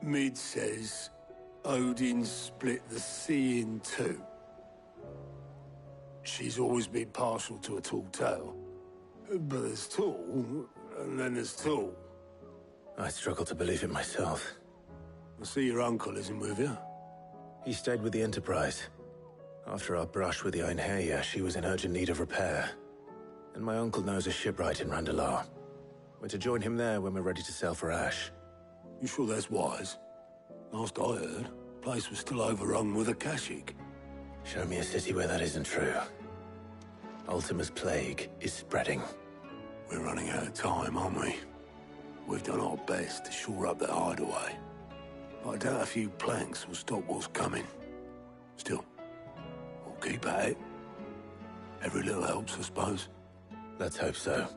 Mid says Odin split the sea in two. She's always been partial to a tall tale. But there's tall, and then there's tall. I struggle to believe it myself. I see your uncle isn't with you. He stayed with the Enterprise. After our brush with the Einherja, she was in urgent need of repair. And my uncle knows a shipwright in Randalar. We're to join him there when we're ready to sail for Ash. You sure that's wise? Last I heard, the place was still overrun with Akashic. Show me a city where that isn't true. Ultima's plague is spreading. We're running out of time, aren't we? We've done our best to shore up that hideaway. I doubt a few planks will stop what's coming. Still, we'll keep at it. Every little helps, I suppose. Let's hope so.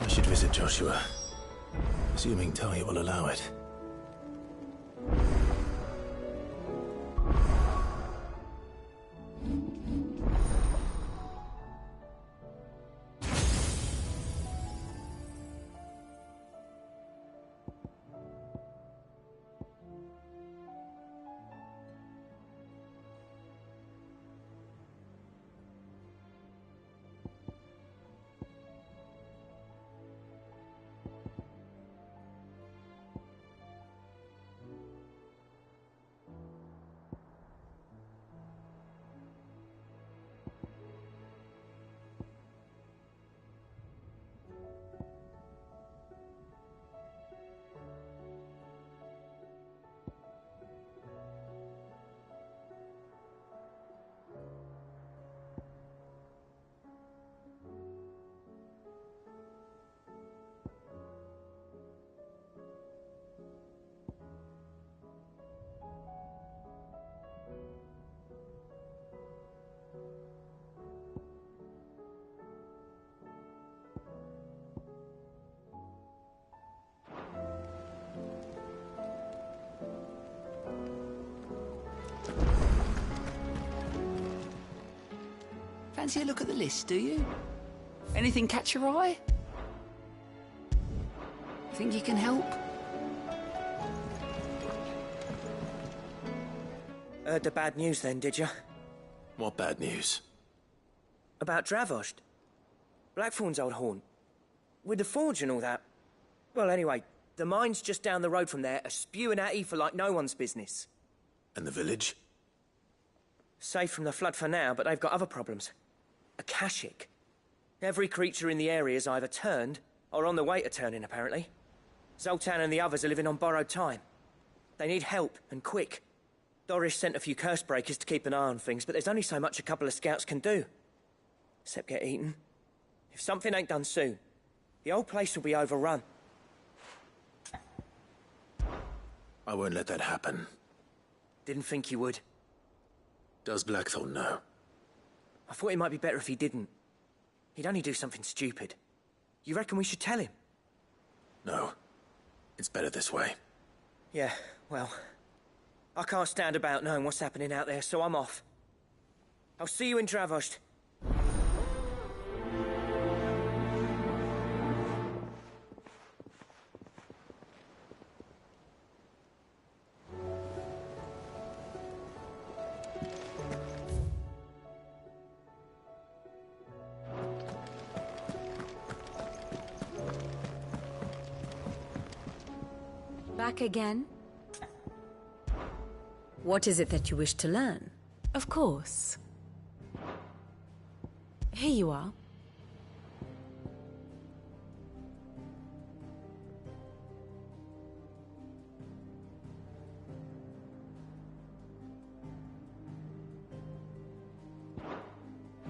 I should visit Joshua, assuming Talia will allow it. Fancy a look at the list, do you? Anything catch your eye? Think you can help? Heard the bad news then, did you? What bad news? About Dravost. Blackthorn's old haunt. With the forge and all that. Well, anyway, the mines just down the road from there are spewing at ether like no one's business. And the village? Safe from the flood for now, but they've got other problems. Akashic. Every creature in the area is either turned, or on the way to turning, apparently. Zoltan and the others are living on borrowed time. They need help, and quick. Doris sent a few curse breakers to keep an eye on things, but there's only so much a couple of scouts can do. Except get eaten. If something ain't done soon, the old place will be overrun. I won't let that happen. Didn't think you would. Does Blackthorn know? I thought it might be better if he didn't. He'd only do something stupid. You reckon we should tell him? No. It's better this way. Yeah, well... I can't stand about knowing what's happening out there, so I'm off. I'll see you in Dravost. Back again? What is it that you wish to learn? Of course. Here you are.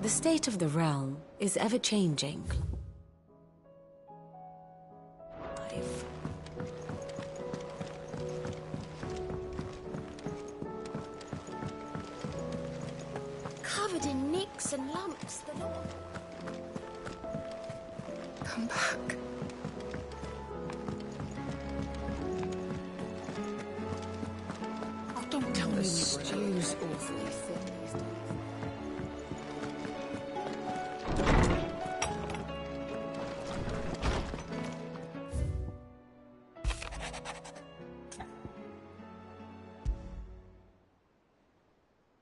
The state of the realm is ever-changing. Covered in nicks and lumps, the lot. Come back. Oh, don't tell me The you stew's awfully thin these days.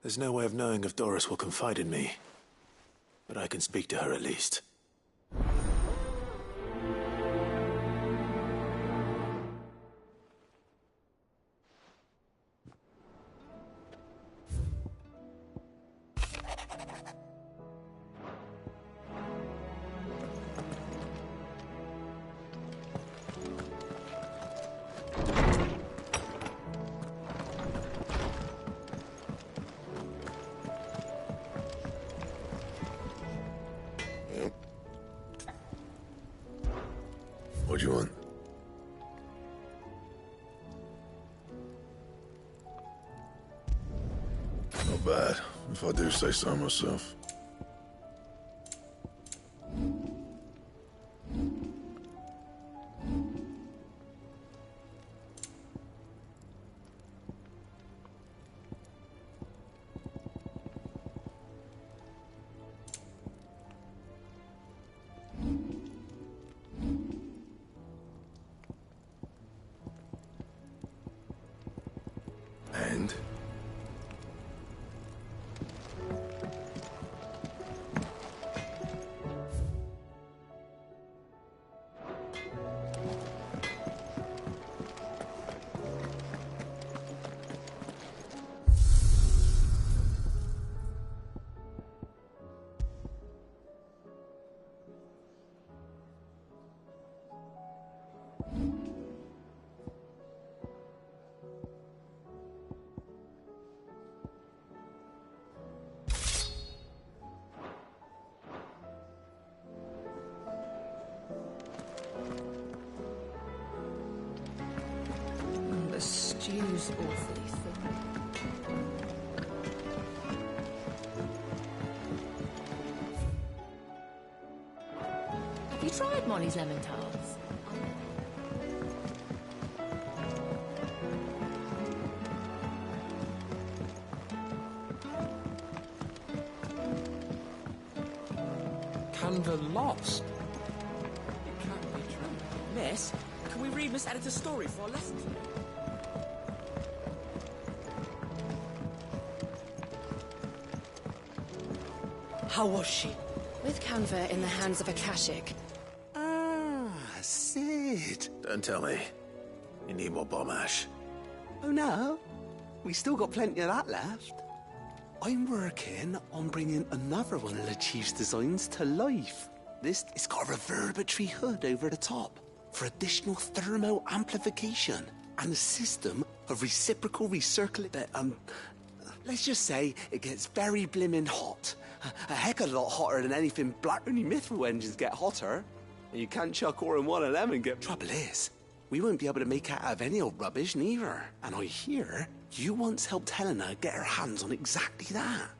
There's no way of knowing if Doris will confide in me, but I can speak to her at least. What do you want? Not bad, if I do say so myself. And? The stew's awfully thin. Have you tried Molly's lemon tarts? Canva lost. It can't be true. Miss, can we read Miss Editor's story for our lesson today? How was she? With Canva in the hands of a Akashic, Ah, Sid. Don't tell me. You need more bomb ash. Oh no, we still got plenty of that left. I'm working on bringing another one of the Chief's designs to life. It's got a reverberatory hood over the top for additional thermal amplification and a system of reciprocal recirculation. Let's just say it gets very blimmin' hot. A heck of a lot hotter than anything Black-Rooney Mithril engines get hotter. And you can't chuck ore in one of them and get... Trouble is, we won't be able to make it out of any old rubbish neither. And I hear you once helped Helena get her hands on exactly that.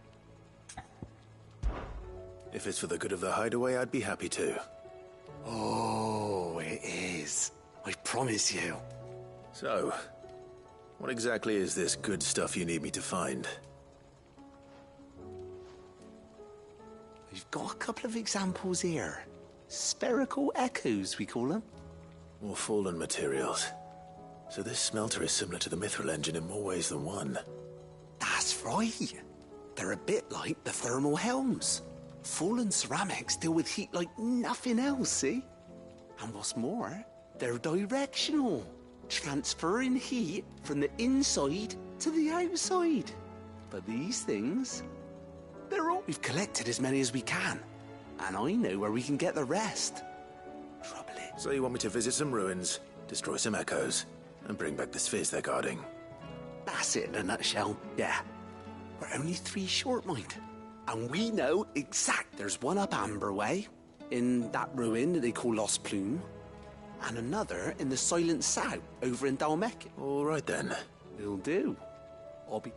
If it's for the good of the hideaway, I'd be happy to. Oh, it is. I promise you. So, what exactly is this good stuff you need me to find? We've got a couple of examples here. Spherical echoes, we call them. More fallen materials. So this smelter is similar to the Mithril engine in more ways than one. That's right. They're a bit like the thermal helms. Fallen ceramics deal with heat like nothing else, see? And what's more, they're directional, transferring heat from the inside to the outside. But these things, they're all... We've collected as many as we can, and I know where we can get the rest. Trouble is... So you want me to visit some ruins, destroy some echoes, and bring back the spheres they're guarding? That's it in a nutshell, yeah. We're only 3 short, mind. And we know exact. There's one up Amber Way, in that ruin that they call Lost Plume, and another in the Silent South, over in Dalmec. All right then. It'll do. I'll be...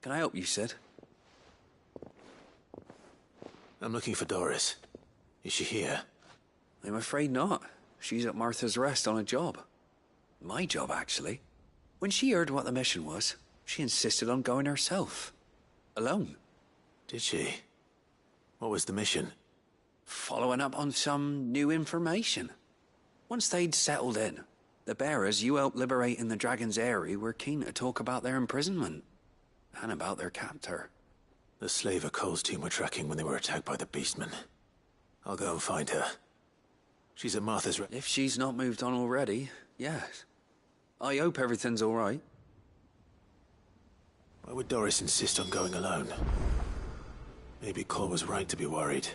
Can I help you, Sid? I'm looking for Doris. Is she here? I'm afraid not. She's at Martha's Rest on a job. My job, actually. When she heard what the mission was, she insisted on going herself. Alone. Did she? What was the mission? Following up on some new information. Once they'd settled in, the bearers you helped liberate in the Dragon's Eyrie were keen to talk about their imprisonment. And about their captor. The slaver Cole's team were tracking when they were attacked by the Beastmen. I'll go and find her. She's at Martha's Rest. If she's not moved on already, yes. I hope everything's all right. Why would Doris insist on going alone? Maybe Cole was right to be worried.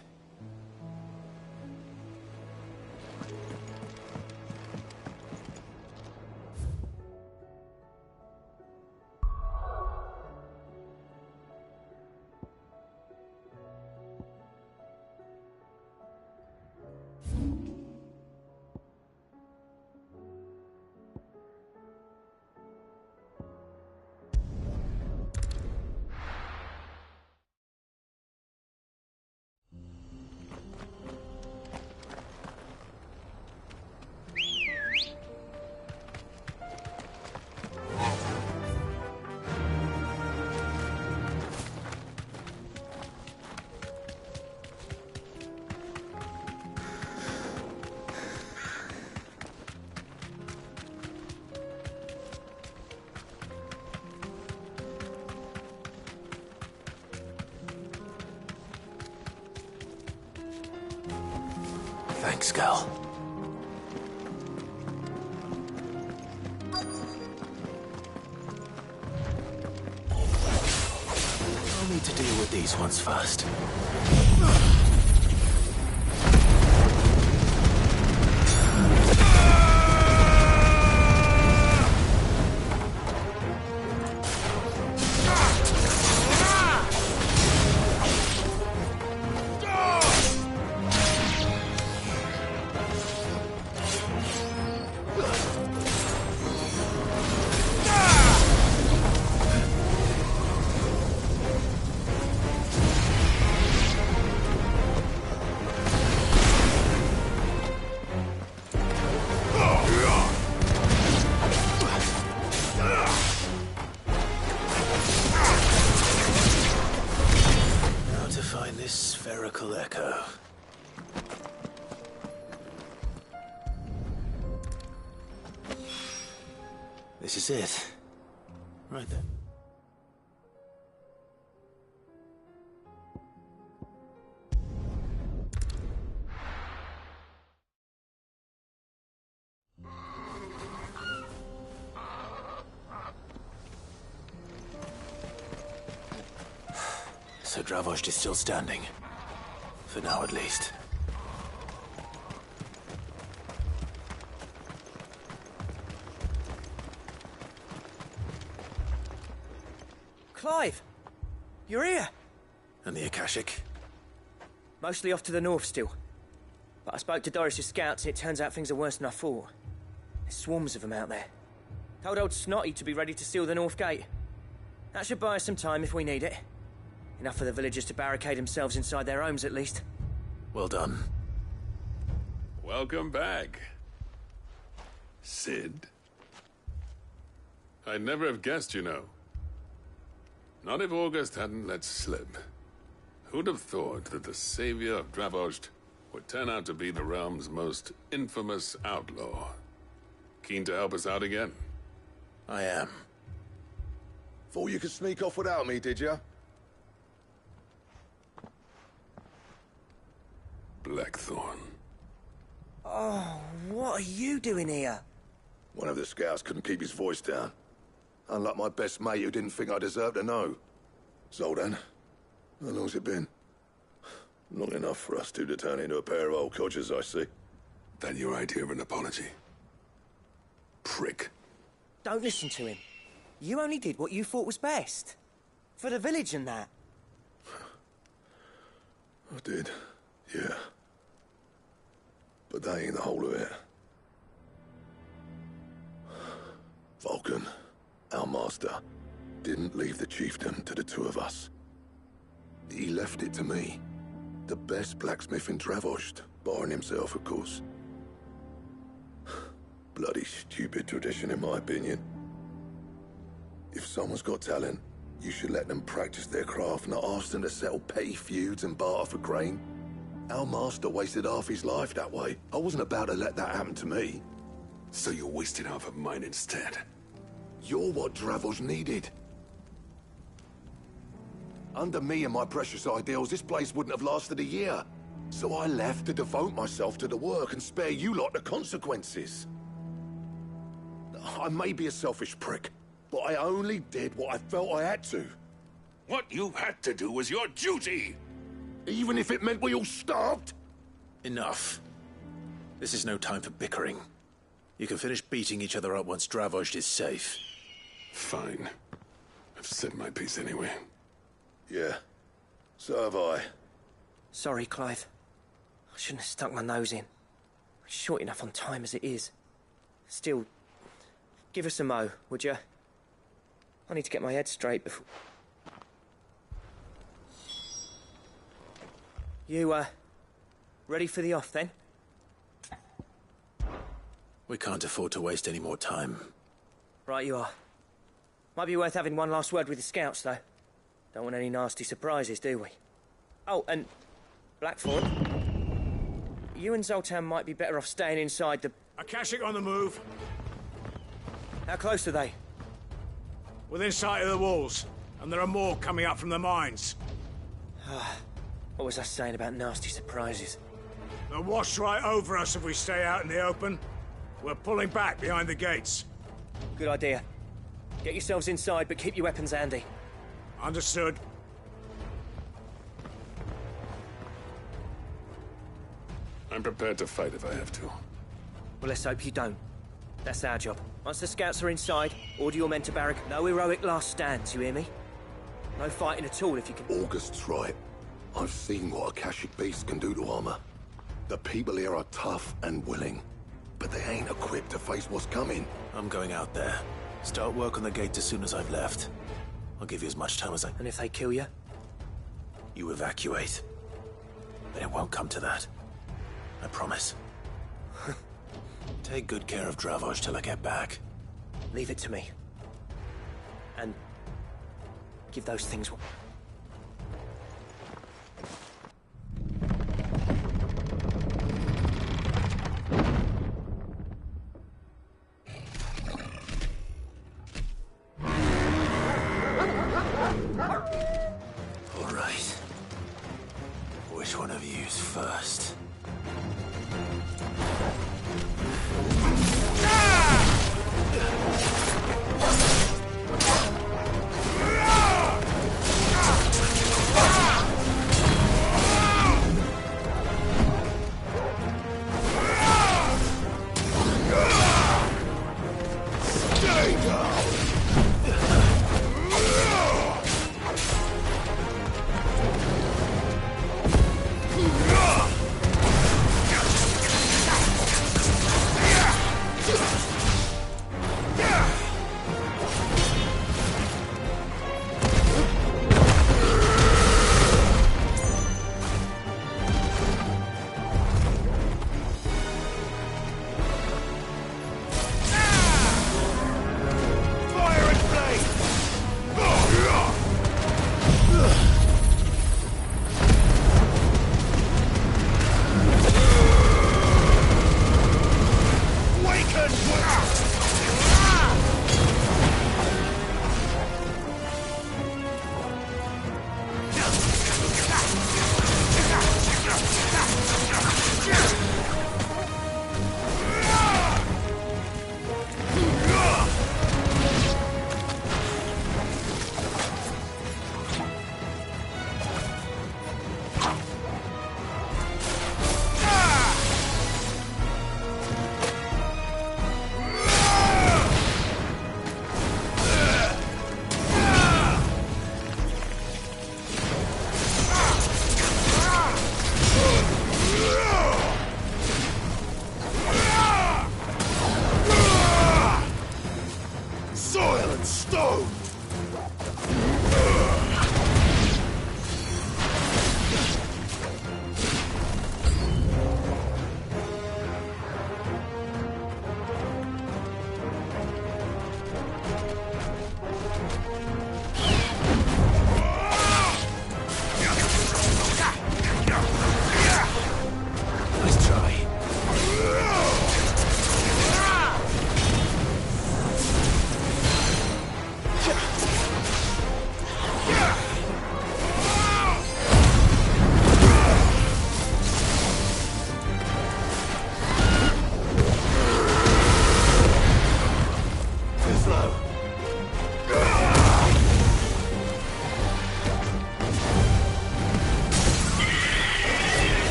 Thanks, Gal. I'll need to deal with these ones first. This is it. Right then. So Dravost is still standing. For now, at least. Clive! You're here! And the Akashic? Mostly off to the north still. But I spoke to Doris's scouts and it turns out things are worse than I thought. There's swarms of them out there. Told old Snotty to be ready to seal the north gate. That should buy us some time if we need it. Enough for the villagers to barricade themselves inside their homes at least. Well done. Welcome back, Sid. I'd never have guessed, you know. Not if August hadn't let slip. Who'd have thought that the savior of Dravost would turn out to be the realm's most infamous outlaw? Keen to help us out again? I am. Thought you could sneak off without me, did you? Blackthorn. Oh, what are you doing here? One of the scouts couldn't keep his voice down. Unlike my best mate who didn't think I deserved to know. Zoltan, how long's it been? Long enough for us two to turn into a pair of old codgers, I see. That your idea of an apology? Prick. Don't listen to him. You only did what you thought was best. For the village and that. I did, yeah. But that ain't the whole of it. Vulcan, our master, didn't leave the chiefdom to the two of us. He left it to me. The best blacksmith in Dravost, barring himself, of course. Bloody stupid tradition, in my opinion. If someone's got talent, you should let them practice their craft, not ask them to settle petty feuds and barter for grain. Our master wasted half his life that way. I wasn't about to let that happen to me. So you wasted half of mine instead. You're what Dravost needed. Under me and my precious ideals, this place wouldn't have lasted a year. So I left to devote myself to the work and spare you lot the consequences. I may be a selfish prick, but I only did what I felt I had to. What you had to do was your duty! Even if it meant we all starved? Enough. This is no time for bickering. You can finish beating each other up once Dravost is safe. Fine. I've said my piece anyway. Yeah. So have I. Sorry, Clive. I shouldn't have stuck my nose in. We're short enough on time as it is. Still, give us a mo, would you? I need to get my head straight before... You, ready for the off, then? We can't afford to waste any more time. Right you are. Might be worth having one last word with the scouts, though. Don't want any nasty surprises, do we? Oh, and... Blackford. You and Zoltan might be better off staying inside the... Akashic on the move. How close are they? Within sight of the walls. And there are more coming up from the mines. What was I saying about nasty surprises? They'll wash right over us if we stay out in the open. We're pulling back behind the gates. Good idea. Get yourselves inside, but keep your weapons handy. Understood. I'm prepared to fight if I have to. Well, let's hope you don't. That's our job. Once the scouts are inside, order your men to barrack. No heroic last stands, you hear me? No fighting at all if you can... August's right. I've seen what Akashic beasts can do to armor. The people here are tough and willing, but they ain't equipped to face what's coming. I'm going out there. Start work on the gate as soon as I've left. I'll give you as much time as I... And if they kill you? You evacuate. But it won't come to that. I promise. Take good care of Dravost till I get back. Leave it to me. And... give those things... All right. Which one of you's first?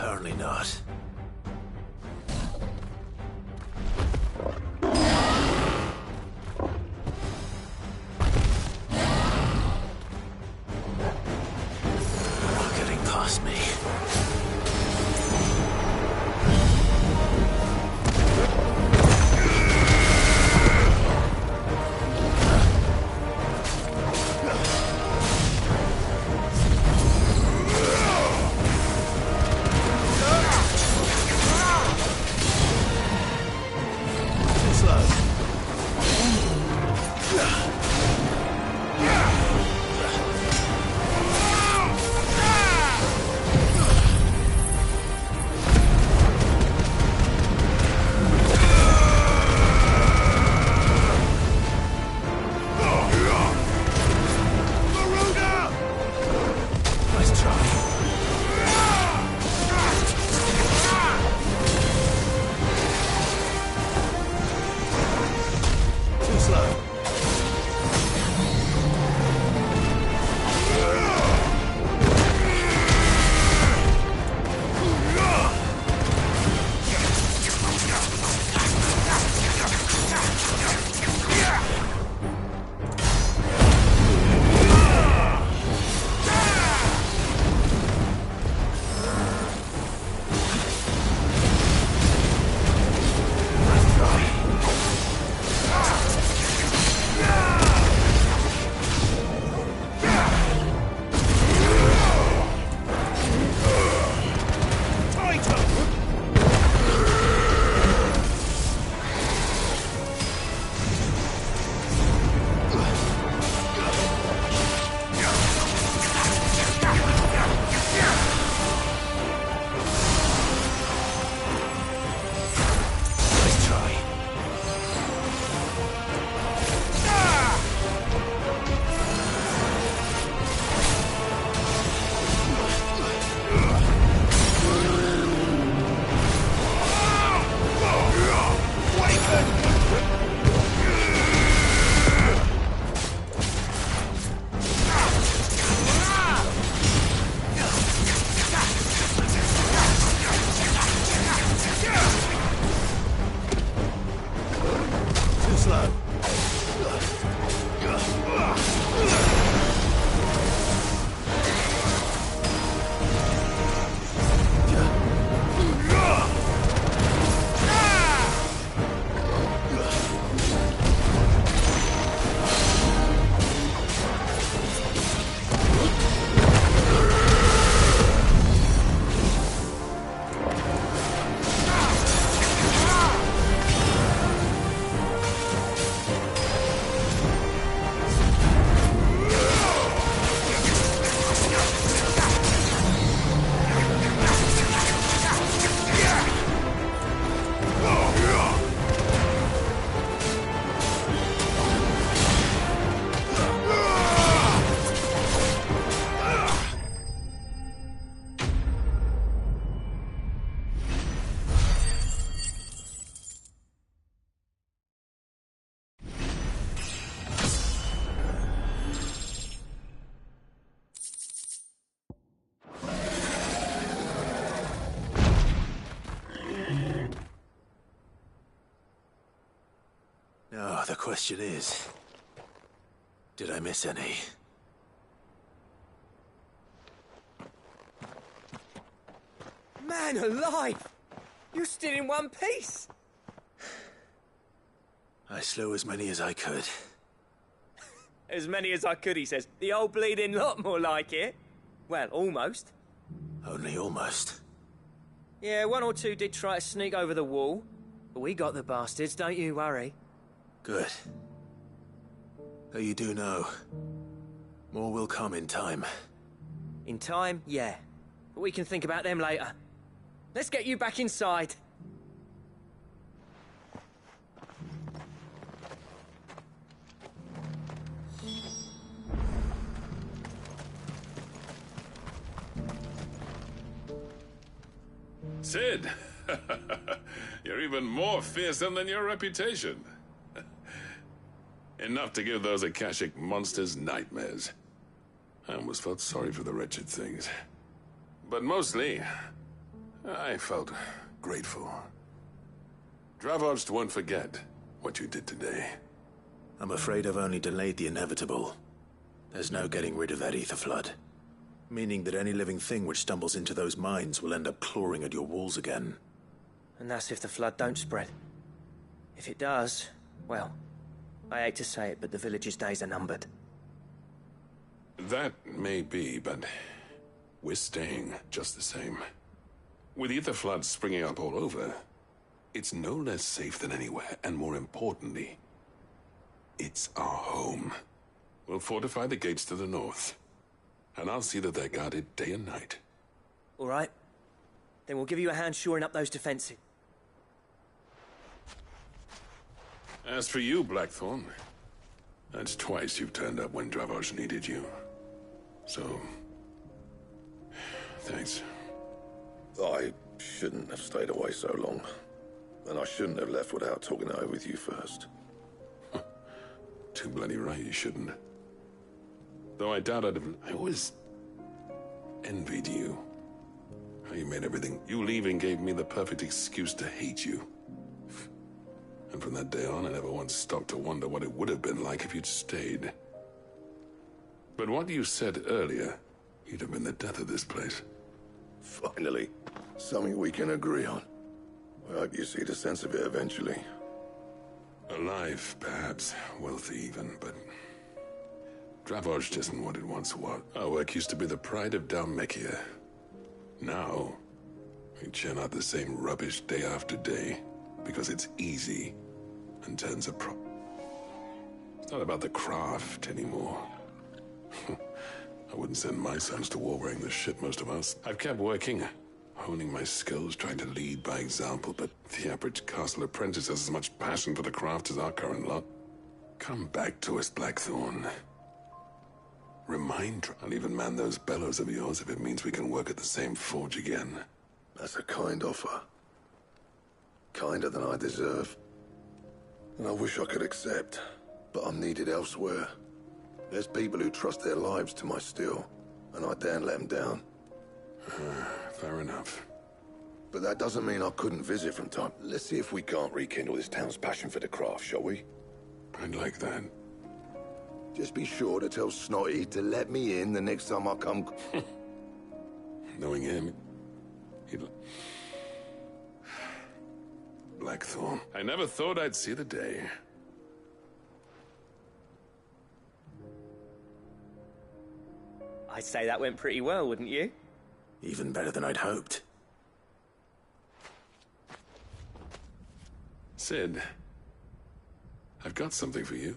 Apparently not. Not getting past me. Now, the question is, did I miss any? Man alive! You're still in one piece! I slew as many as I could. As many as I could, he says. The old bleeding lot, more like it. Well, almost. Only almost. Yeah, one or two did try to sneak over the wall. But we got the bastards, don't you worry. Good. Though you do know, more will come in time. In time, yeah. But we can think about them later. Let's get you back inside. Sid! You're even more fearsome than your reputation. Enough to give those Akashic monsters nightmares. I almost felt sorry for the wretched things. But mostly, I felt grateful. Dravost won't forget what you did today. I'm afraid I've only delayed the inevitable. There's no getting rid of that ether flood. Meaning that any living thing which stumbles into those mines will end up clawing at your walls again. And that's if the flood don't spread. If it does, well, I hate to say it, but the village's days are numbered. That may be, but we're staying just the same. With ether floods springing up all over, it's no less safe than anywhere, and more importantly, it's our home. We'll fortify the gates to the north, and I'll see that they're guarded day and night. All right. Then we'll give you a hand shoring up those defenses. As for you, Blackthorn, that's twice you've turned up when Dravosh needed you. So, thanks. I shouldn't have stayed away so long. And I shouldn't have left without talking it over with you first. Too bloody right you shouldn't. Though I doubt I'd have... I always envied you. How you made everything... You leaving gave me the perfect excuse to hate you. And from that day on, I never once stopped to wonder what it would have been like if you'd stayed. But what you said earlier, you'd have been the death of this place. Finally, something we can agree on. I hope you see the sense of it eventually. Alive, perhaps. Wealthy even, but... Dravosh isn't what it once was. Our work used to be the pride of Dalmekia. Now, we churn out the same rubbish day after day, because it's easy, and turns a It's not about the craft anymore. I wouldn't send my sons to war wearing the shit most of us. I've kept working, honing my skills, trying to lead by example, but the average castle apprentice has as much passion for the craft as our current lot. Come back to us, Blackthorn. I'll even man those bellows of yours if it means we can work at the same forge again. That's a kind offer. Kinder than I deserve. And I wish I could accept, but I'm needed elsewhere. There's people who trust their lives to my steel, and I daren't let them down. Fair enough. But that doesn't mean I couldn't visit from time. Let's see if we can't rekindle this town's passion for the craft, shall we? I'd like that. Just be sure to tell Snotty to let me in the next time I come. Knowing him, he'd... Blackthorn. I never thought I'd see the day. I'd say that went pretty well, wouldn't you? Even better than I'd hoped. Sid, I've got something for you.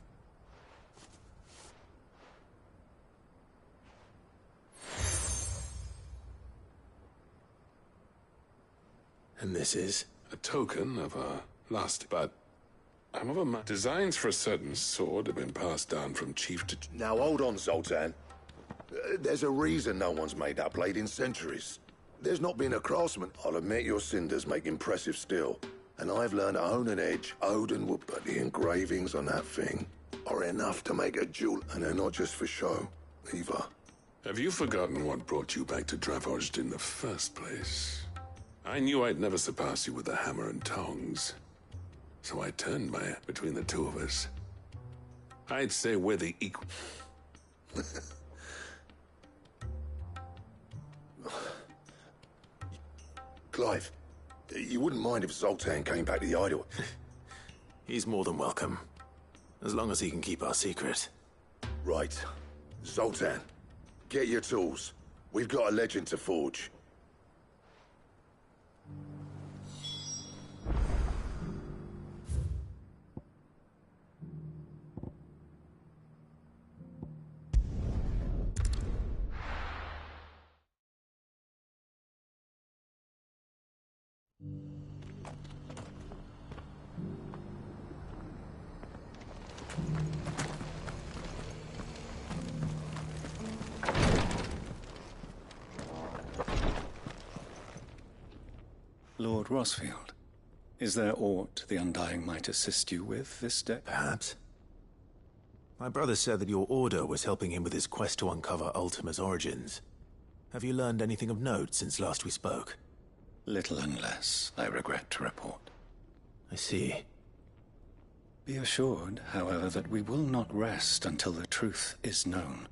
And this is? A token of our last, but I'm of a designs for a certain sword have been passed down from chief to... Now hold on, Zoltan. There's a reason no one's made that blade in centuries. There's not been a craftsman. I'll admit your cinders make impressive steel. And I've learned to own an edge, Odin would, but the engravings on that thing are enough to make a jewel, and they're not just for show, either. Have you forgotten what brought you back to Dravost in the first place? I knew I'd never surpass you with the hammer and tongs. So I turned my between the two of us. I'd say we're the equal... Clive, you wouldn't mind if Zoltan came back to the idol? He's more than welcome. As long as he can keep our secret. Right. Zoltan, get your tools. We've got a legend to forge. Lord Rosfield, is there aught the Undying might assist you with this day? Perhaps. My brother said that your order was helping him with his quest to uncover Ultima's origins. Have you learned anything of note since last we spoke? Little unless, I regret to report. I see. Be assured, however, that we will not rest until the truth is known.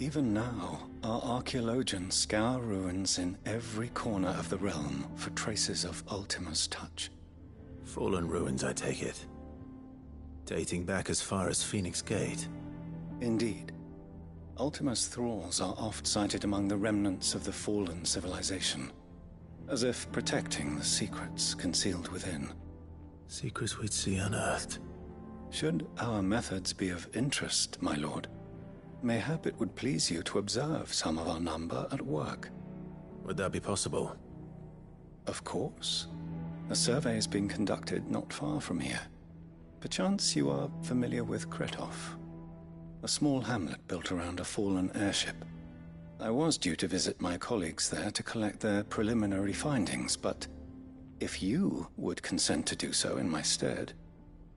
Even now, our archaeologians scour ruins in every corner of the realm for traces of Ultima's touch. Fallen ruins, I take it. Dating back as far as Phoenix Gate. Indeed. Ultima's thralls are oft sighted among the remnants of the fallen civilization, as if protecting the secrets concealed within. Secrets we'd see unearthed. Should our methods be of interest, my lord, mayhap it would please you to observe some of our number at work. Would that be possible? Of course. A survey is being conducted not far from here. Perchance you are familiar with Kretov, a small hamlet built around a fallen airship. I was due to visit my colleagues there to collect their preliminary findings, but if you would consent to do so in my stead,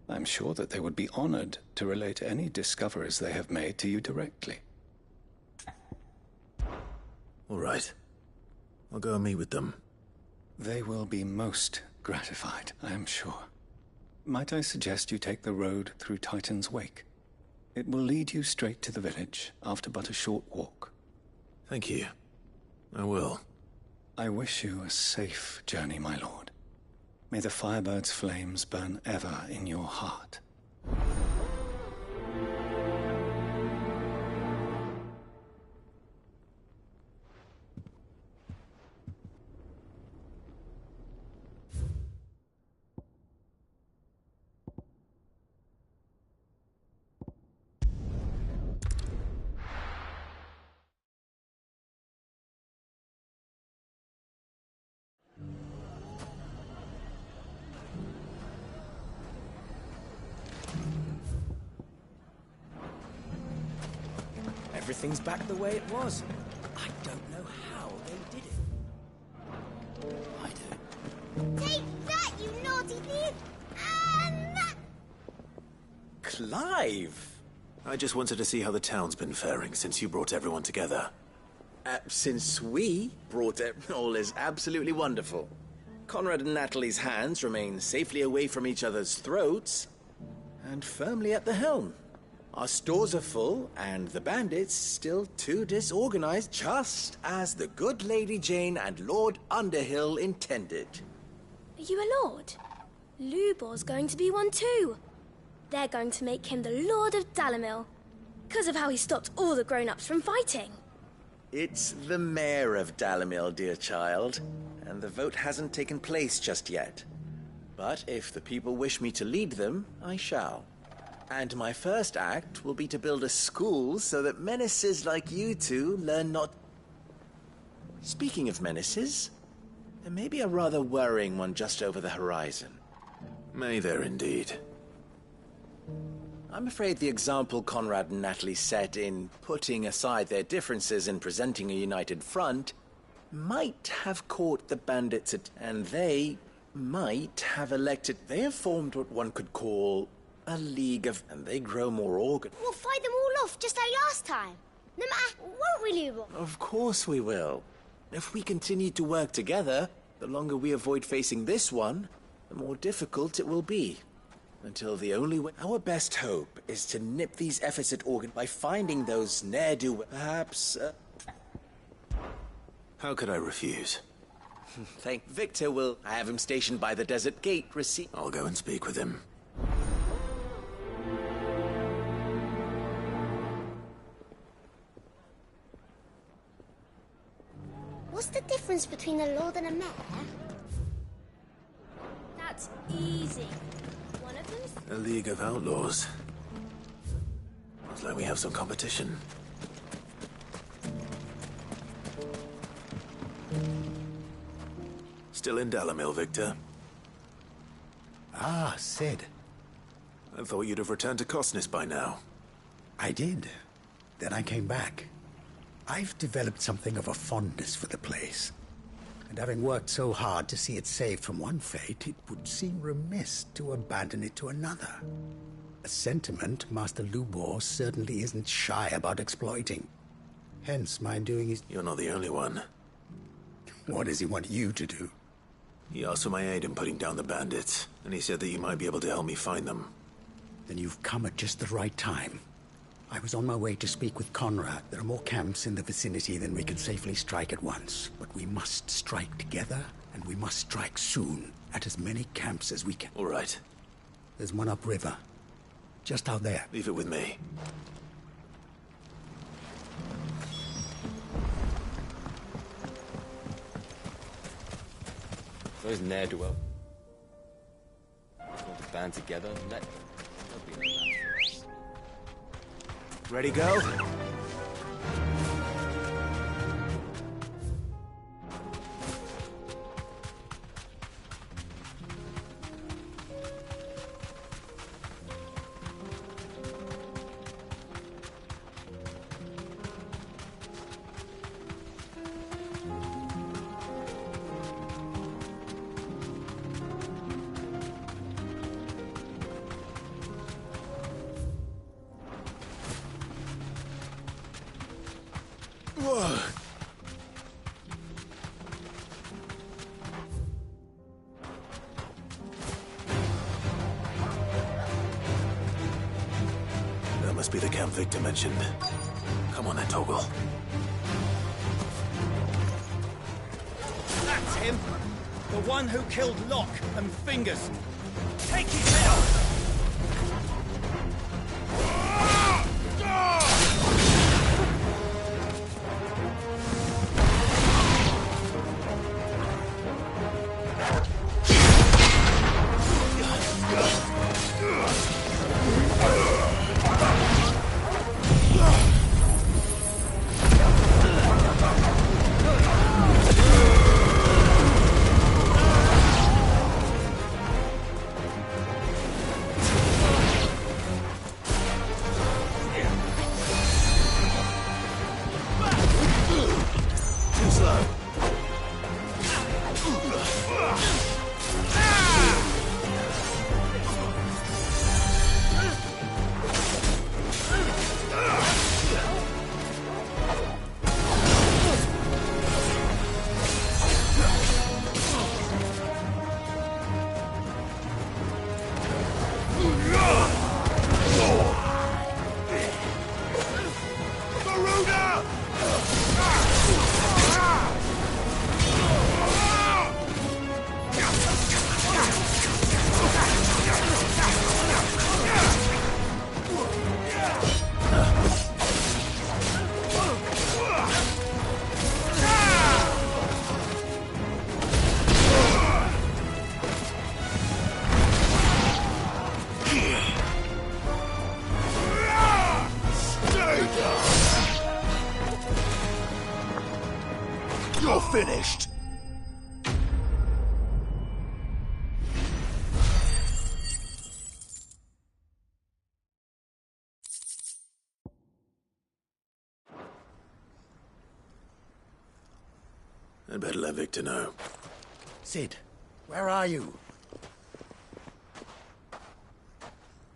I'm sure that they would be honored to relate any discoveries they have made to you directly. All right. I'll go and meet with them. They will be most gratified, I am sure. Might I suggest you take the road through Titan's Wake? It will lead you straight to the village after but a short walk. Thank you. I will. I wish you a safe journey, my lord. May the Firebird's flames burn ever in your heart. Everything's back the way it was. I don't know how they did it. I do. Take that, you naughty thief! And that! Clive! I just wanted to see how the town's been faring since you brought everyone together. Since we brought it, all is absolutely wonderful. Conrad and Natalie's hands remain safely away from each other's throats and firmly at the helm. Our stores are full, and the bandits still too disorganized, just as the good Lady Jane and Lord Underhill intended. Are you a lord? Lubor's going to be one too. They're going to make him the Lord of Dalimil, because of how he stopped all the grown-ups from fighting. It's the mayor of Dalimil, dear child, and the vote hasn't taken place just yet. But if the people wish me to lead them, I shall. And my first act will be to build a school so that menaces like you two learn not... Speaking of menaces, there may be a rather worrying one just over the horizon. May there indeed. I'm afraid the example Conrad and Natalie set in putting aside their differences and presenting a united front might have caught the bandits and they might have elected... They have formed what one could call a league of... and they grow more organized. We'll fight them all off just like last time. No matter, won't we, Lubor? Of course we will. If we continue to work together, the longer we avoid facing this one, the more difficult it will be. Until the only way... Our best hope is to nip these efforts at organ by finding those ne'er-do... Perhaps... How could I refuse? Thank Victor will... I have him stationed by the desert gate, receive... I'll go and speak with him. What's the difference between a lord and a mayor? That's easy. One of them's... A league of outlaws. Looks like we have some competition. Still in Dalimil, Victor? Ah, Sid. I thought you'd have returned to Cosnis by now. I did. Then I came back. I've developed something of a fondness for the place. And having worked so hard to see it saved from one fate, it would seem remiss to abandon it to another. A sentiment Master Lubor certainly isn't shy about exploiting. Hence my doing his... You're not the only one. What does he want you to do? He asked for my aid in putting down the bandits, and he said that you might be able to help me find them. Then you've come at just the right time. I was on my way to speak with Conrad. There are more camps in the vicinity than we can safely strike at once. But we must strike together, and we must strike soon, at as many camps as we can. All right. There's one upriver. Just out there. Leave it with me. Those ne'er-do-well. All band together, let... Ready, go? That must be the camp Victor mentioned. Come on then, Toggle. That's him! The one who killed Locke and Fingers. Take his head off! You're finished! I'd better let Victor know. Sid, where are you?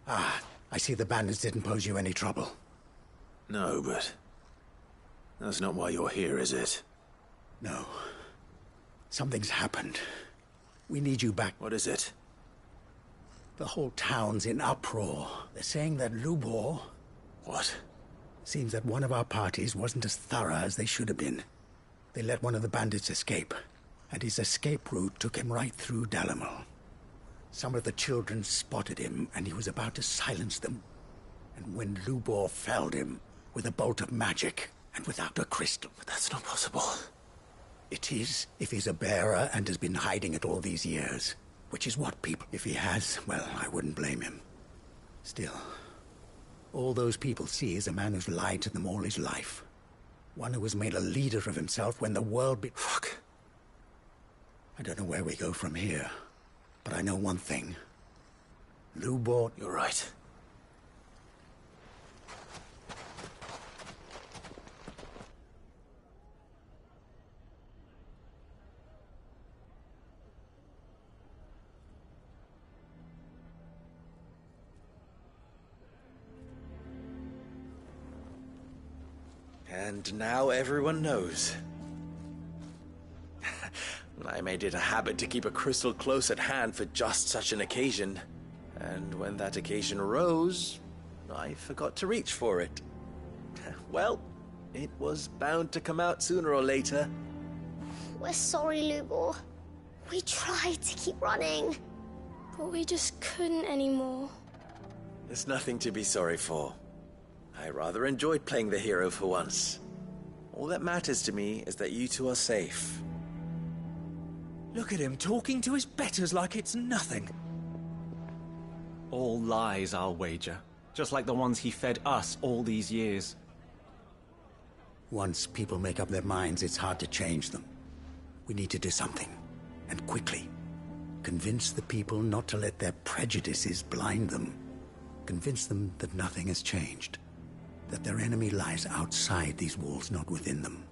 Ah, I see the bandits didn't pose you any trouble. No, but... that's not why you're here, is it? No. Something's happened. We need you back. What is it? The whole town's in uproar. They're saying that Lubor... What? Seems that one of our parties wasn't as thorough as they should have been. They let one of the bandits escape, and his escape route took him right through Dalimil. Some of the children spotted him, and he was about to silence them. And when Lubor felled him with a bolt of magic, and without a crystal... But that's not possible. It is, if he's a bearer and has been hiding it all these years. Which is what people... If he has, well, I wouldn't blame him. Still, all those people see is a man who's lied to them all his life. One who has made a leader of himself when the world be... Fuck. I don't know where we go from here, but I know one thing. Lubor... You're right. And now everyone knows. I made it a habit to keep a crystal close at hand for just such an occasion. And when that occasion arose, I forgot to reach for it. Well, it was bound to come out sooner or later. We're sorry, Lubor. We tried to keep running, but we just couldn't anymore. There's nothing to be sorry for. I rather enjoyed playing the hero for once. All that matters to me is that you two are safe. Look at him talking to his betters like it's nothing. All lies, I'll wager. Just like the ones he fed us all these years. Once people make up their minds, it's hard to change them. We need to do something, and quickly. Convince the people not to let their prejudices blind them. Convince them that nothing has changed. That their enemy lies outside these walls, not within them.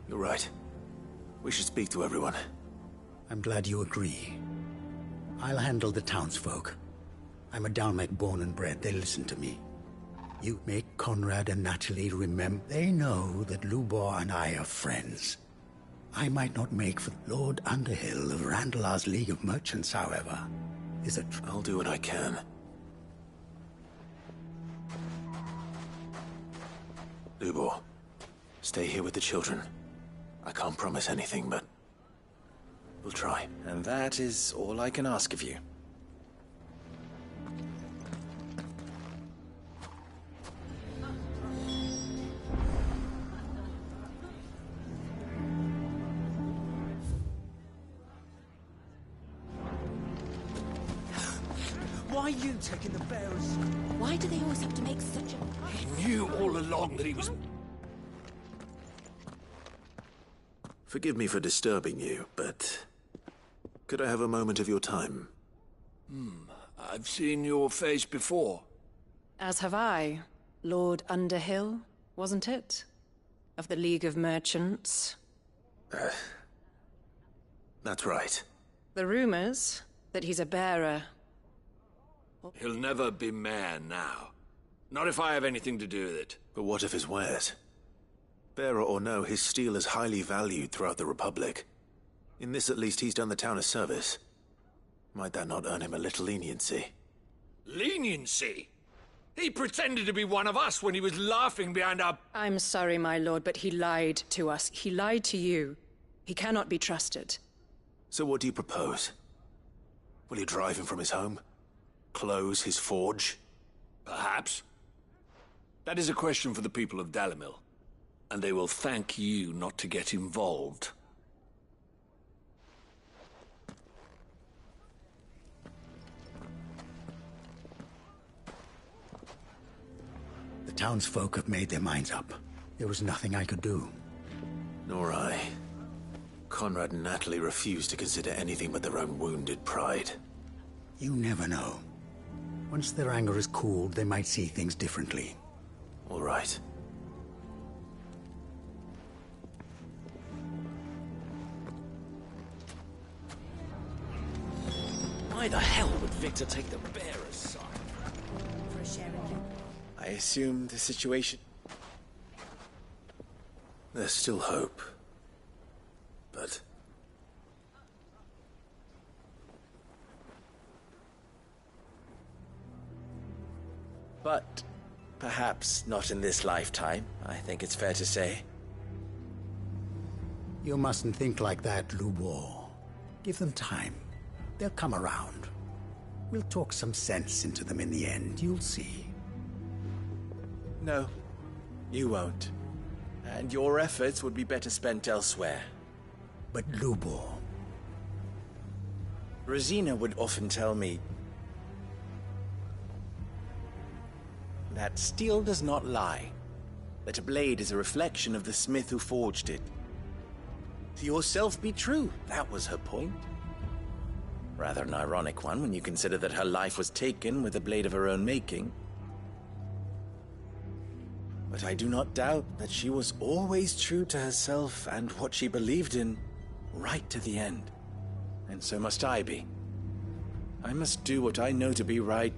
You're right. We should speak to everyone. I'm glad you agree. I'll handle the townsfolk. I'm a Dalmec born and bred. They listen to me. You make Conrad and Natalie remember. They know that Lubor and I are friends. I might not make for Lord Underhill of Randalar's League of Merchants, however. I'll do what I can. Lubor, stay here with the children. I can't promise anything, but we'll try. And that is all I can ask of you. Why are you taking the bearers? Why do they always have to make such a... He knew all along that he was... Forgive me for disturbing you, but could I have a moment of your time? I've seen your face before. As have I. Lord Underhill, wasn't it? Of the League of Merchants. That's right. The rumors that he's a bearer. He'll never be mayor now. Not if I have anything to do with it. But what of his wares? Bearer or no, his steel is highly valued throughout the Republic. In this, at least, he's done the town a service. Might that not earn him a little leniency? Leniency? He pretended to be one of us when he was laughing behind our... I'm sorry, my lord, but he lied to us. He lied to you. He cannot be trusted. So what do you propose? Will you drive him from his home? Close his forge? Perhaps. That is a question for the people of Dalimil. And they will thank you not to get involved. The townsfolk have made their minds up. There was nothing I could do. Nor I. Conrad and Natalie refused to consider anything but their own wounded pride. You never know. Once their anger is cooled, they might see things differently. All right. Why the hell would Victor take the bearer's side? For a share in you. I assume the situation... There's still hope. But... But perhaps not in this lifetime, I think it's fair to say. You mustn't think like that, Lubor. Give them time. They'll come around. We'll talk some sense into them in the end, you'll see. No, you won't. And your efforts would be better spent elsewhere. But Lubor... Rosina would often tell me that steel does not lie, that a blade is a reflection of the smith who forged it. To yourself be true, that was her point. Rather an ironic one when you consider that her life was taken with a blade of her own making. But I do not doubt that she was always true to herself and what she believed in, right to the end. And so must I be. I must do what I know to be right,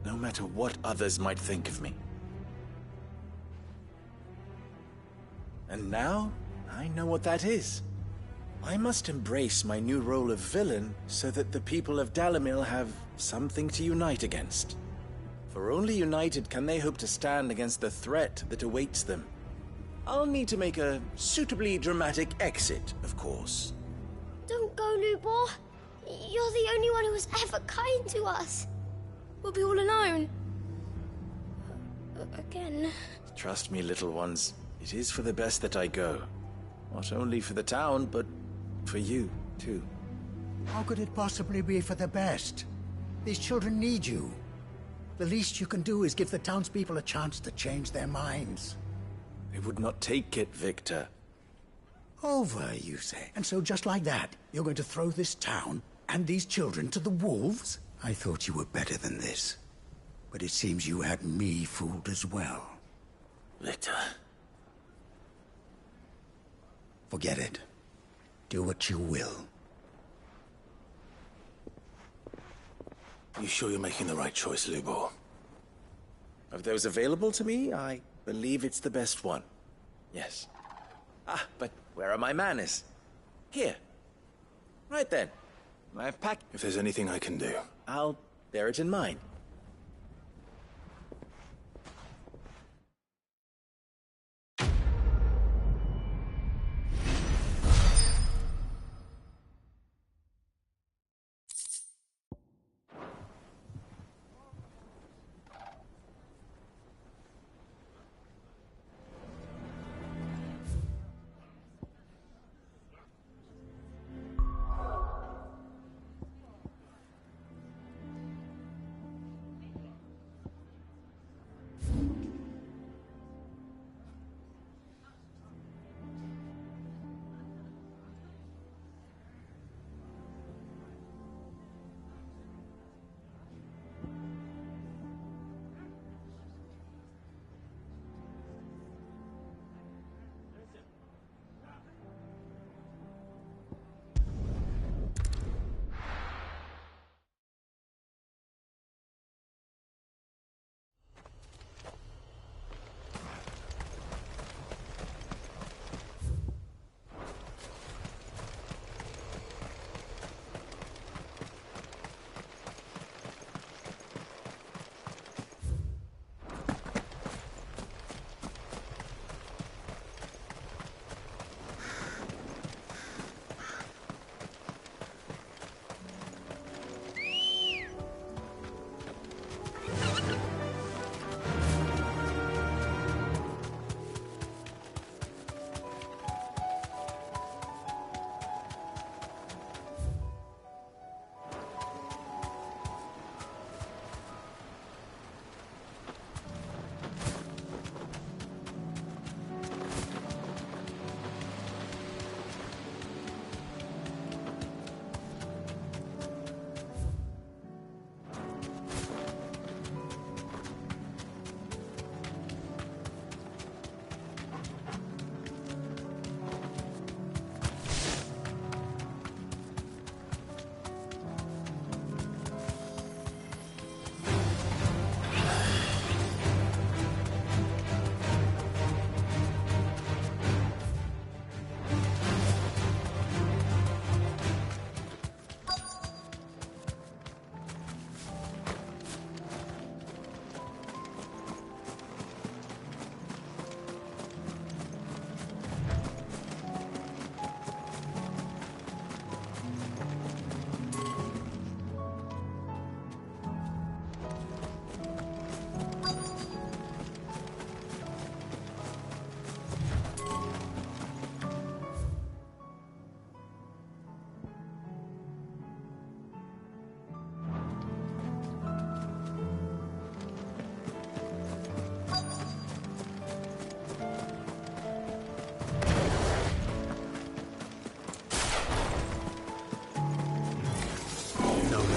no matter what others might think of me. And now, I know what that is. I must embrace my new role of villain so that the people of Dalimil have something to unite against. For only united can they hope to stand against the threat that awaits them. I'll need to make a suitably dramatic exit, of course. Don't go, Lubor. You're the only one who was ever kind to us. We'll be all alone. Again. Trust me, little ones. It is for the best that I go. Not only for the town, but for you, too. How could it possibly be for the best? These children need you. The least you can do is give the townspeople a chance to change their minds. They would not take it, Victor. Over, you say? And so just like that, you're going to throw this town and these children to the wolves? I thought you were better than this. But it seems you had me fooled as well. Victor. Forget it. Do what you will. You sure you're making the right choice, Lubor? Of those available to me, I believe it's the best one. Yes. Ah, but where are my manners? Here. Right then. I've packed... If there's anything I can do... I'll bear it in mind.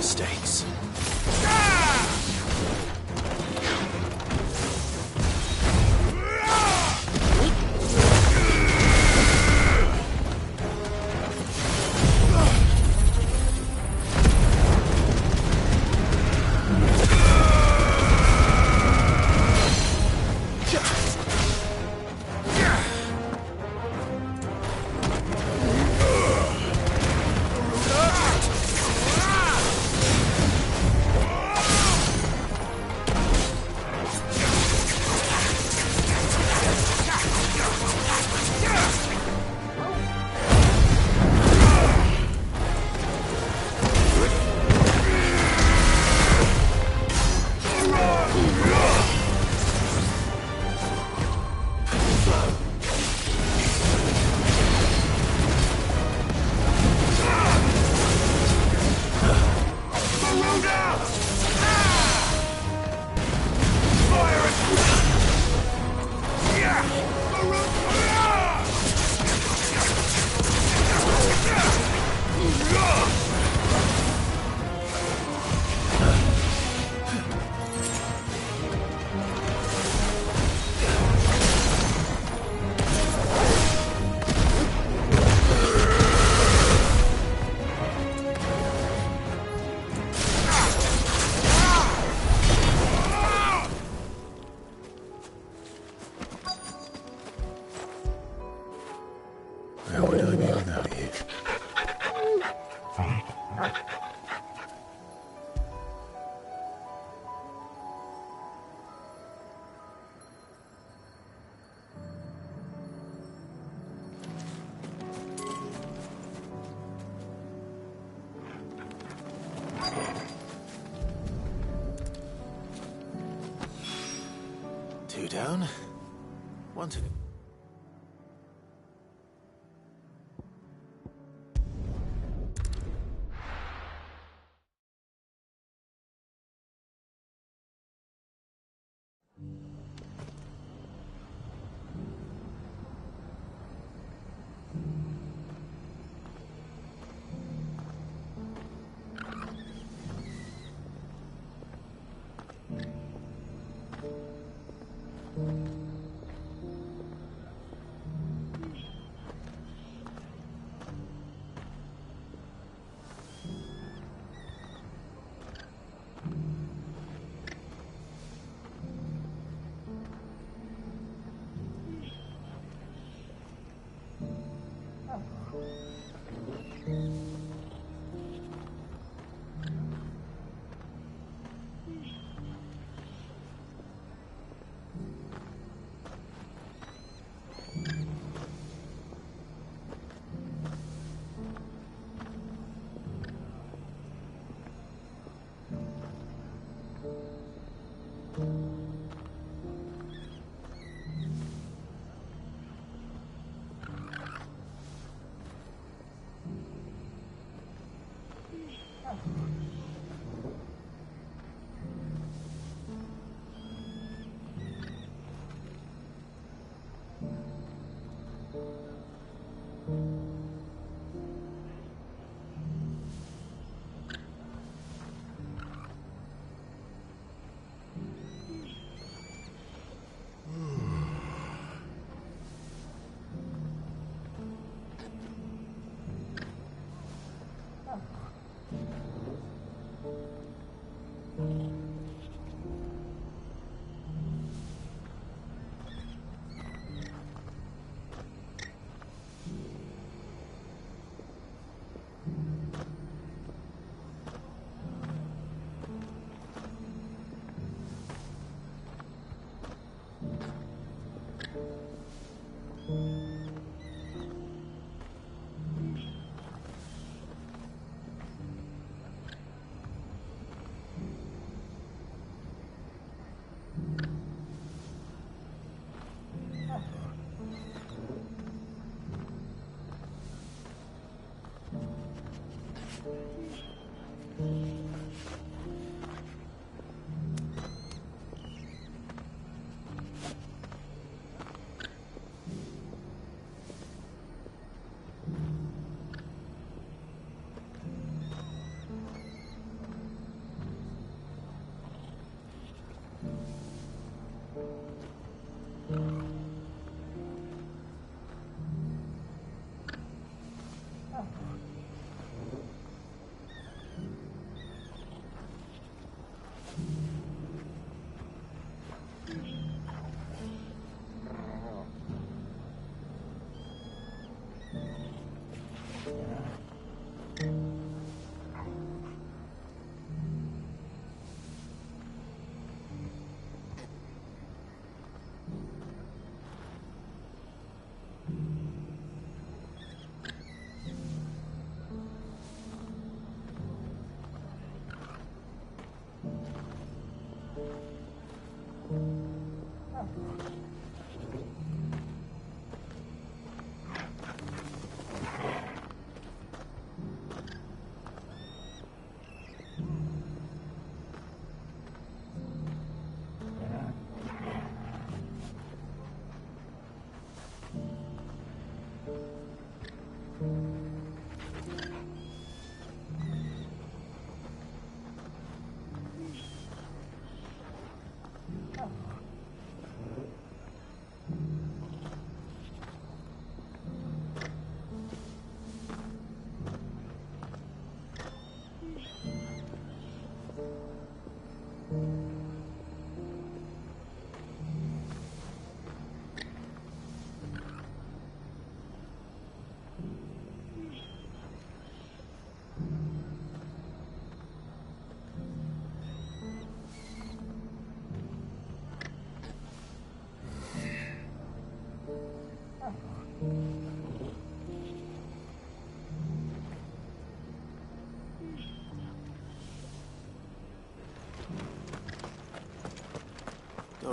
Mistakes. you. Two down. One to...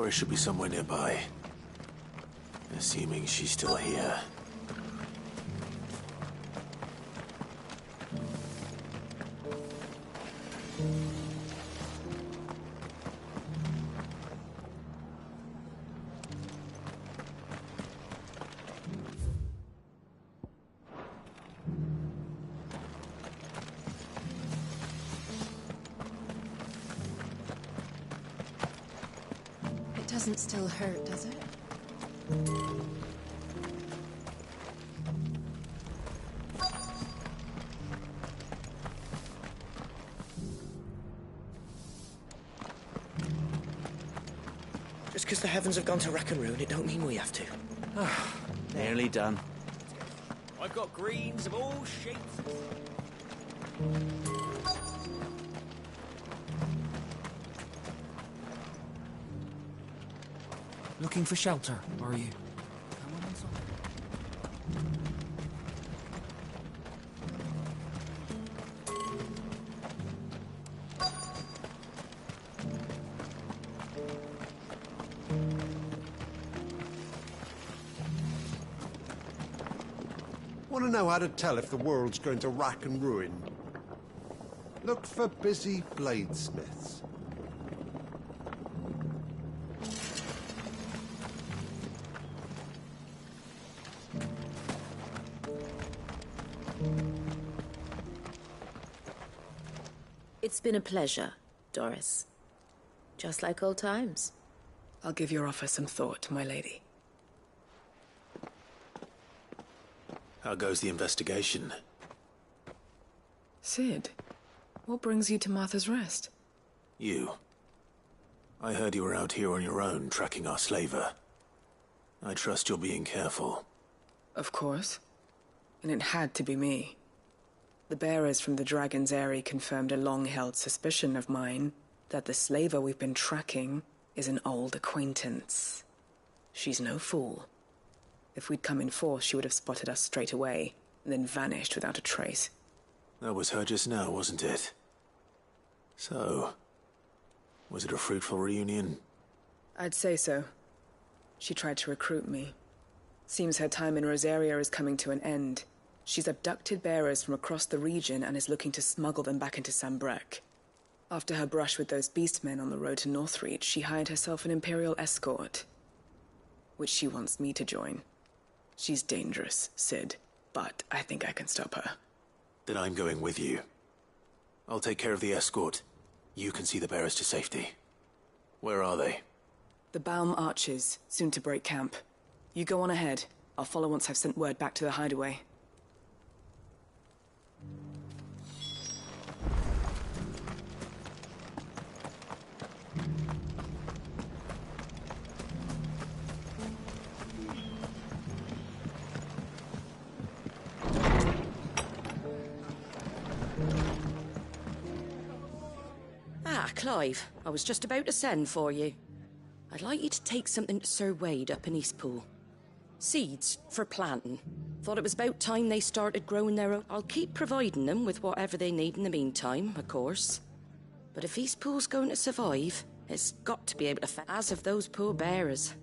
Doris should be somewhere nearby. Assuming she's still here. It doesn't still hurt, does it? Just because the heavens have gone to rack and ruin, it don't mean we have to. Nearly done. I've got greens of all shapes. Looking for shelter, are you? Want to know how to tell if the world's going to rack and ruin? Look for busy bladesmiths. It's been a pleasure, Doris. Just like old times. I'll give your offer some thought, my lady. How goes the investigation? Sid, what brings you to Martha's Rest? You. I heard you were out here on your own, tracking our slaver. I trust you're being careful. Of course. And it had to be me. The bearers from the Dragon's Eyrie confirmed a long-held suspicion of mine that the slaver we've been tracking is an old acquaintance. She's no fool. If we'd come in force, she would have spotted us straight away, and then vanished without a trace. That was her just now, wasn't it? So, was it a fruitful reunion? I'd say so. She tried to recruit me. Seems her time in Rosaria is coming to an end. She's abducted bearers from across the region and is looking to smuggle them back into Sambrec. After her brush with those beastmen on the road to Northreach, she hired herself an Imperial escort, which she wants me to join. She's dangerous, Sid, but I think I can stop her. Then I'm going with you. I'll take care of the escort. You can see the bearers to safety. Where are they? The Baum Archers, soon to break camp. You go on ahead. I'll follow once I've sent word back to the hideaway. Clive, I was just about to send for you. I'd like you to take something to Sir Wade up in Eastpool. Seeds for planting. Thought it was about time they started growing their own. I'll keep providing them with whatever they need in the meantime, of course. But if Eastpool's going to survive, it's got to be able to as of those poor bearers.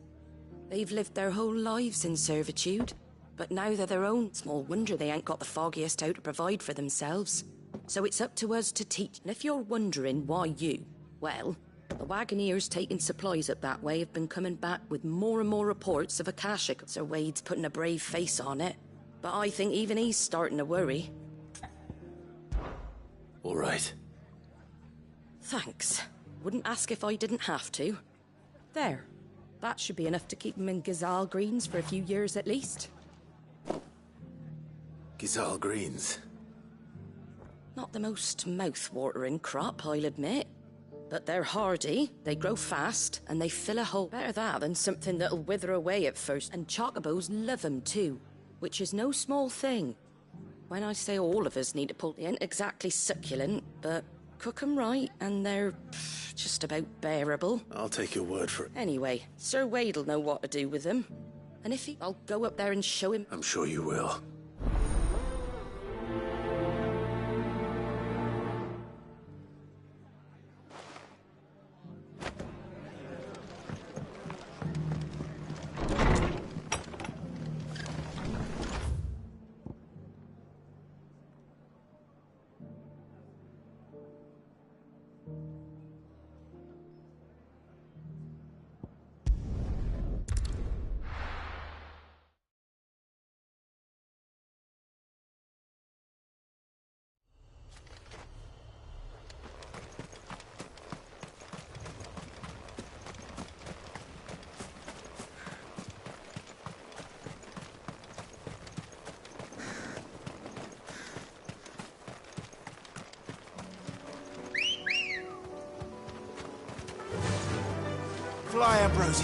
They've lived their whole lives in servitude, but now they're their own. Small wonder they ain't got the foggiest how to provide for themselves. So it's up to us to teach. And if you're wondering why you, well, the Wagoneers taking supplies up that way have been coming back with more and more reports of Akashic. Sir Wade's putting a brave face on it, but I think even he's starting to worry. All right. Thanks. Wouldn't ask if I didn't have to. There. That should be enough to keep him in Gazal Greens for a few years at least. Gazal Greens? Not the most mouth-watering crop, I'll admit. But they're hardy, they grow fast, and they fill a hole. Better that than something that'll wither away at first. And chocobos love them too, which is no small thing. When I say all of us need to pull, they ain't exactly succulent, but cook 'em right, and they're just about bearable. I'll take your word for it. Anyway, Sir Wade'll know what to do with them. And if I'll go up there and show him. I'm sure you will. Fly, Ambrosia.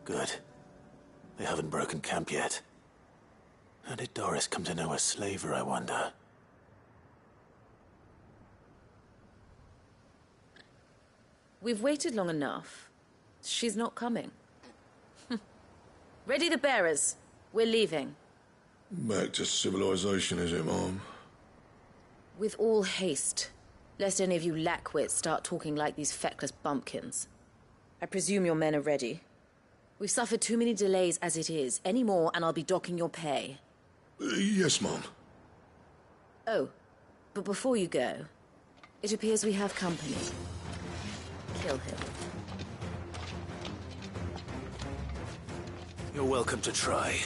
Good. They haven't broken camp yet. How did Doris come to know a slaver, I wonder? We've waited long enough. She's not coming. Ready the bearers. We're leaving. Back to civilization, is it, Mom? With all haste, lest any of you lackwits start talking like these feckless bumpkins. I presume your men are ready. We've suffered too many delays as it is. Any more and I'll be docking your pay. Yes, Mom. Oh, but before you go, it appears we have company. Kill him. You're welcome to try.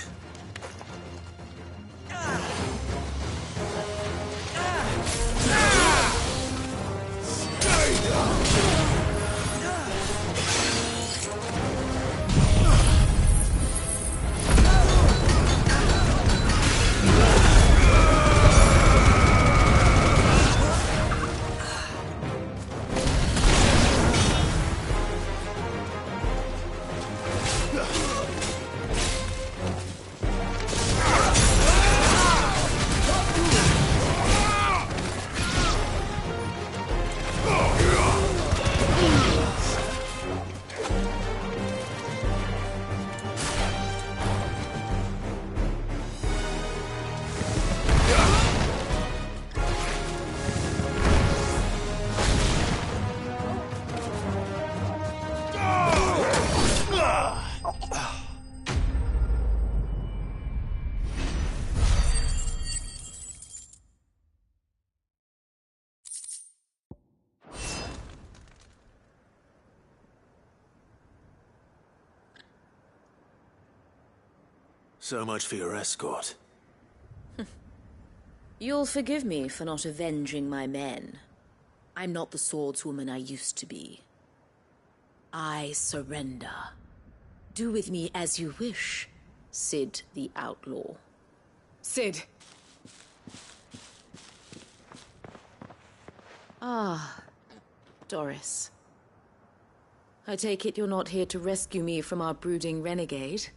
So much for your escort. You'll forgive me for not avenging my men. I'm not the swordswoman I used to be. I surrender. Do with me as you wish, Cid the Outlaw. Cid! Ah, Doris. I take it you're not here to rescue me from our brooding renegade?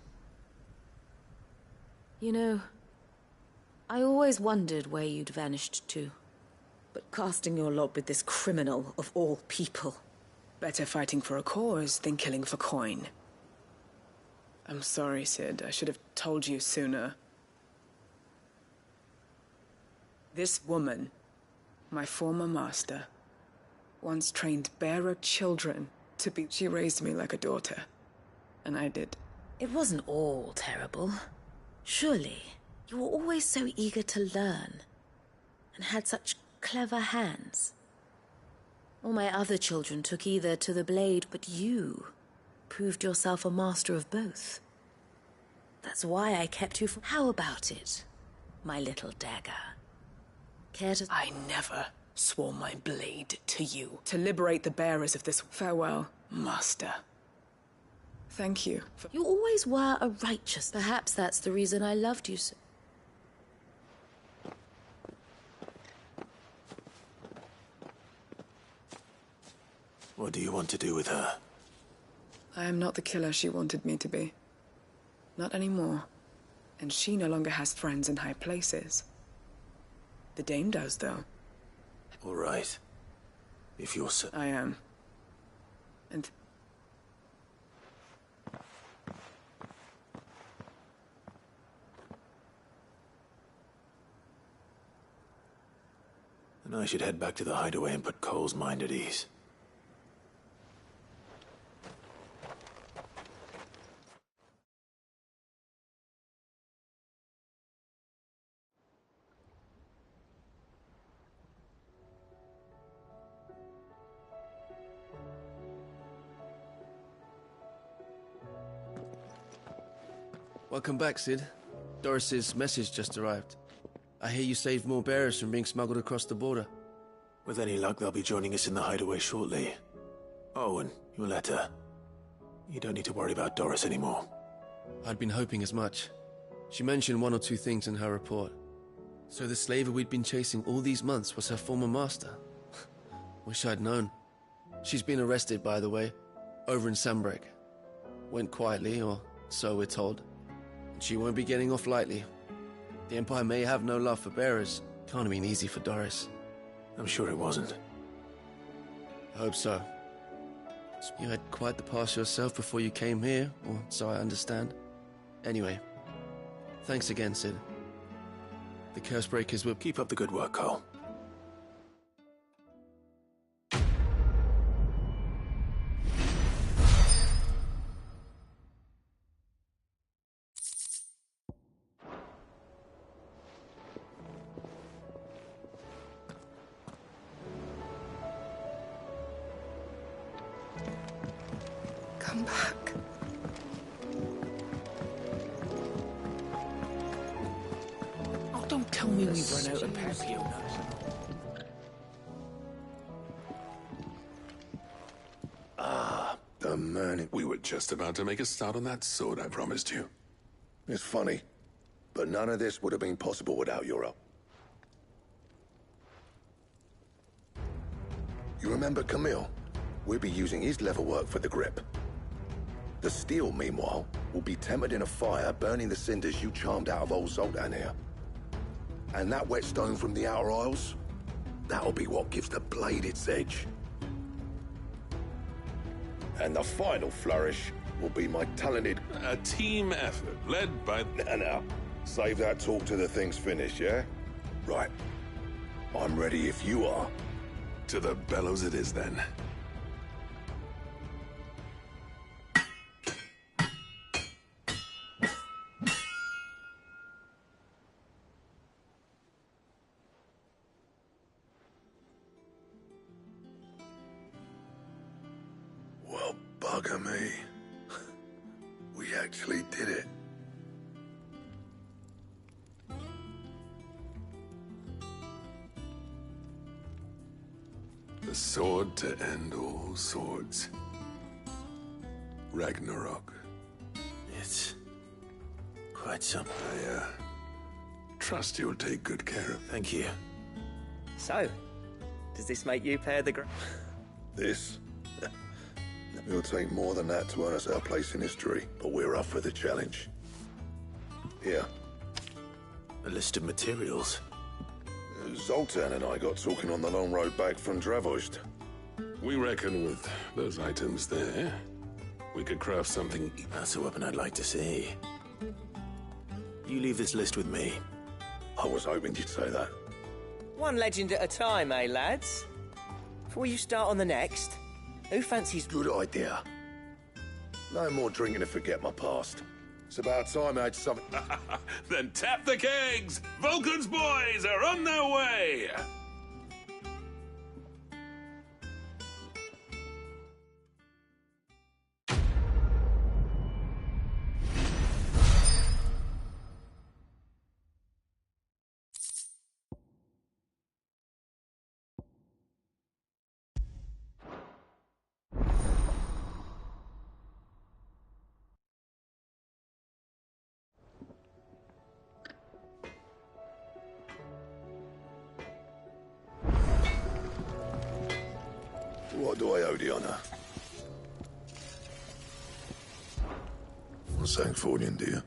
You know, I always wondered where you'd vanished to. But casting your lot with this criminal of all people... Better fighting for a cause than killing for coin. I'm sorry, Cid. I should have told you sooner. This woman, my former master, once trained bearer children to be... She raised me like a daughter. And I did. It wasn't all terrible. Surely, you were always so eager to learn, and had such clever hands. All my other children took either to the blade, but you proved yourself a master of both. That's why I kept you for... How about it, my little dagger? Care to... I never swore my blade to you. To liberate the bearers of this... Farewell, master. Thank you. You always were a righteous. Perhaps that's the reason I loved you so. What do you want to do with her? I am not the killer she wanted me to be. Not anymore. And she no longer has friends in high places. The Dame does, though. All right. If you're so... I am. And... And I should head back to the hideaway and put Cole's mind at ease. Welcome back, Cid. Doris's message just arrived. I hear you saved more bearers from being smuggled across the border. With any luck, they'll be joining us in the hideaway shortly. Oh, and your letter. You don't need to worry about Doris anymore. I'd been hoping as much. She mentioned one or two things in her report. So the slaver we'd been chasing all these months was her former master. Wish I'd known. She's been arrested, by the way, over in Sambrek. Went quietly, or so we're told. And she won't be getting off lightly. The Empire may have no love for bearers. Can't have been easy for Doris. I'm sure it wasn't. I hope so. You had quite the past yourself before you came here, or so I understand. Anyway, thanks again, Sid. The Cursebreakers will keep up the good work, Cole. Come back. Oh, don't tell me we've run out of perfume. The man. We were just about to make a start on that sword I promised you. It's funny, but none of this would have been possible without your help. You remember Camille? We'll be using his leather work for the grip. The steel, meanwhile, will be tempered in a fire, burning the cinders you charmed out of old Zoltan here. And that whetstone from the Outer Isles, that'll be what gives the blade its edge. And the final flourish will be my talented... A team effort, led by... Now, save that talk till the thing's finished, yeah? Right. I'm ready if you are. To the bellows it is, then. Well, bugger me. We actually did it. The sword to end all swords. Ragnarok. It's quite something. I trust you'll take good care of. Thank you. So, does this make you pair the This? It'll take more than that to earn us our place in history, but we're up for the challenge. Here. A list of materials. Zoltan and I got talking on the long road back from Dravost. We reckon with those items there, we could craft something... That's a weapon I'd like to see. You leave this list with me. I was hoping you'd say that. One legend at a time, eh, lads? Before you start on the next, who fancies... Good idea. No more drinking to forget my past. It's about time I had something... Then tap the kegs! Vulcan's boys are on their way! What do I owe the honor? What's that for you, dear?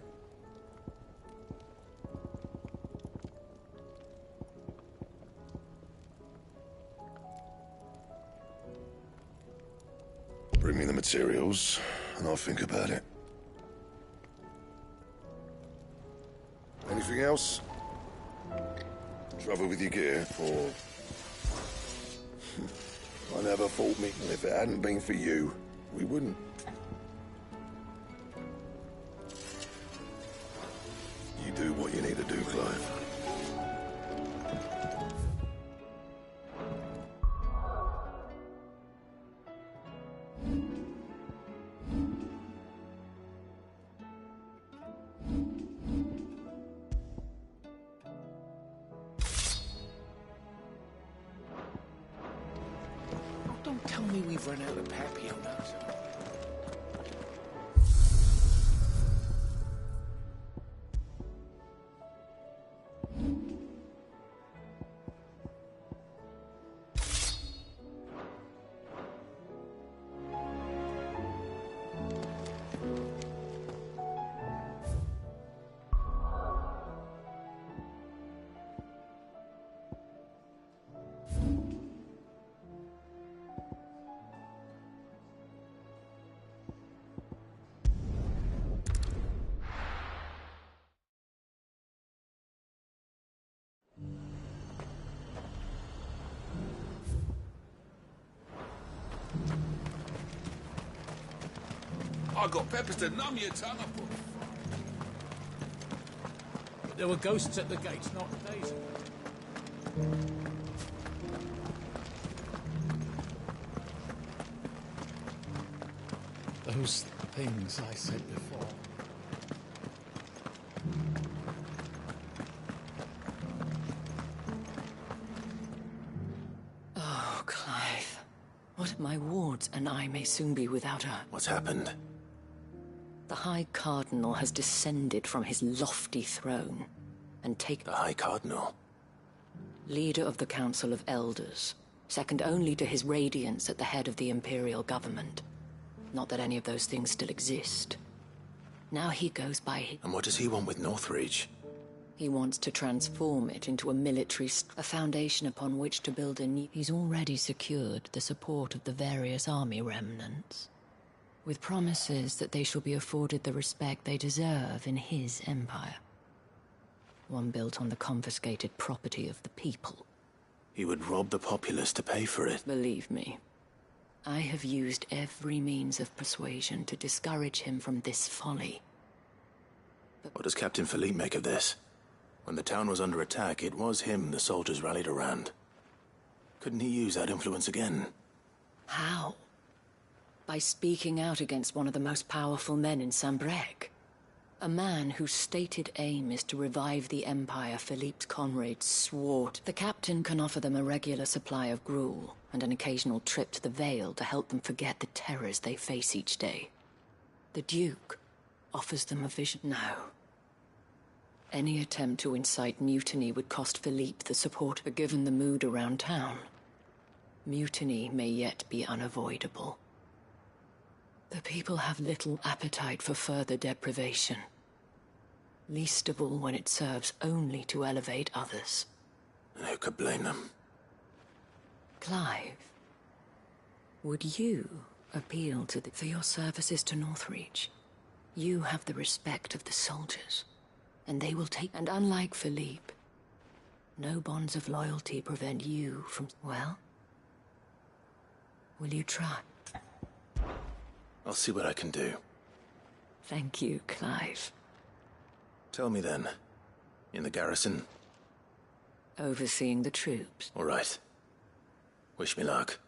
Bring me the materials, and I'll think about it. Anything else? Trouble with your gear, or... I never thought me, and if it hadn't been for you, we wouldn't. You do what you need to do, Clive. Tell me we've run out of papillons. I got peppers to numb your tongue up. But there were ghosts at the gates not days ago. Those things I said before. Oh, Clive. What if my wards and I may soon be without her? What's happened? The High Cardinal has descended from his lofty throne and taken... The High Cardinal? Leader of the Council of Elders, second only to his Radiance at the head of the Imperial government. Not that any of those things still exist. Now he goes by... And what does he want with Northreach? He wants to transform it into a military... a foundation upon which to build a new... He's already secured the support of the various army remnants, with promises that they shall be afforded the respect they deserve in his empire. One built on the confiscated property of the people. He would rob the populace to pay for it. Believe me, I have used every means of persuasion to discourage him from this folly. What does Captain Philippe make of this? When the town was under attack, it was him the soldiers rallied around. Couldn't he use that influence again? How? By speaking out against one of the most powerful men in Sambrec. A man whose stated aim is to revive the Empire Philippe's comrades swore. The captain can offer them a regular supply of gruel and an occasional trip to the Vale to help them forget the terrors they face each day. The Duke offers them a vision. No. Any attempt to incite mutiny would cost Philippe the support, but given the mood around town, mutiny may yet be unavoidable. The people have little appetite for further deprivation, least of all when it serves only to elevate others. And who could blame them? Clive, would you appeal to for your services to Northreach? You have the respect of the soldiers, and they will take... And unlike Philippe, no bonds of loyalty prevent you from... Well, will you try? I'll see what I can do. Thank you, Clive. Tell me then, in the garrison? Overseeing the troops. All right. Wish me luck.